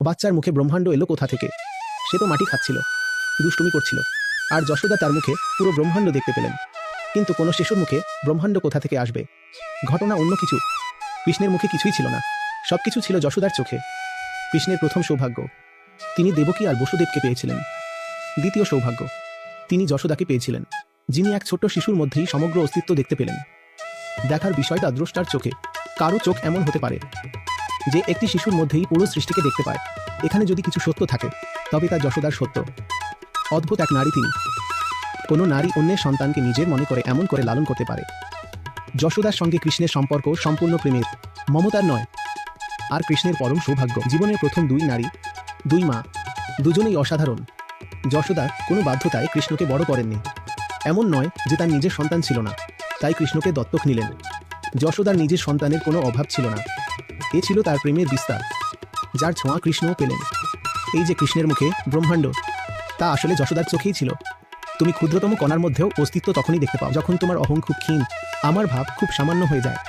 বাচ্চার মুখে ব্রহ্মাণ্ড এলো কোথা থেকে? সে তো মাটি খাচ্ছিল, দুষ্টুমি করছিল, আর যশোদা তার মুখে পুরো ব্রহ্মাণ্ড দেখতে পেলেন। কিন্তু কোনো শিশুর মুখে ব্রহ্মাণ্ড কোথা থেকে আসবে? ঘটনা অন্য কিছু। কৃষ্ণের মুখে কিছুই ছিল না, সবকিছু ছিল যশোদার চোখে। কৃষ্ণের প্রথম সৌভাগ্য, তিনি দেবকী আর বসুদেবকে পেয়েছিলেন। দ্বিতীয় সৌভাগ্য, তিনি যশোদাকে পেয়েছিলেন, যিনি এক ছোট্ট শিশুর মধ্যেই সমগ্র অস্তিত্ব দেখতে পেলেন। দেখার বিষয়টা দ্রষ্টার চোখে। কারো চোখ এমন হতে পারে যে একটি শিশুর মধ্যেই পুরো সৃষ্টিকে দেখতে পায়। এখানে যদি কিছু সত্য থাকে তবে তা যশোদার সত্য। অদ্ভুত এক নারী তিনি। কোনো নারী অন্যের সন্তানকে নিজের মনে করে এমন করে লালন করতে পারে। যশোদার সঙ্গে কৃষ্ণের সম্পর্ক সম্পূর্ণ প্রেমের, মমতার নয়। আর কৃষ্ণের পরম সৌভাগ্য, জীবনের প্রথম দুই নারী, দুই মা, দুজনেই অসাধারণ। যশোদা কোনো বাধ্যতায় কৃষ্ণকে বড় করেননি। এমন নয় যে তার নিজের সন্তান ছিল না, তাই কৃষ্ণকে দত্তক নিলেন। যশোদার নিজের সন্তানের কোনো অভাব ছিল না, এ ছিল তার প্রেমের বিস্তার, যার ছোঁয়া কৃষ্ণও পেলেন। এই যে কৃষ্ণের মুখে ব্রহ্মাণ্ড, তা আসলে যশোদার চোখেই ছিল। তুমি ক্ষুদ্রতম কণার মধ্যেও অস্তিত্ব তখনই দেখতে পাও যখন তোমার অহং খুব ক্ষীণ, আমার ভাব খুব সামান্য হয়ে যায়।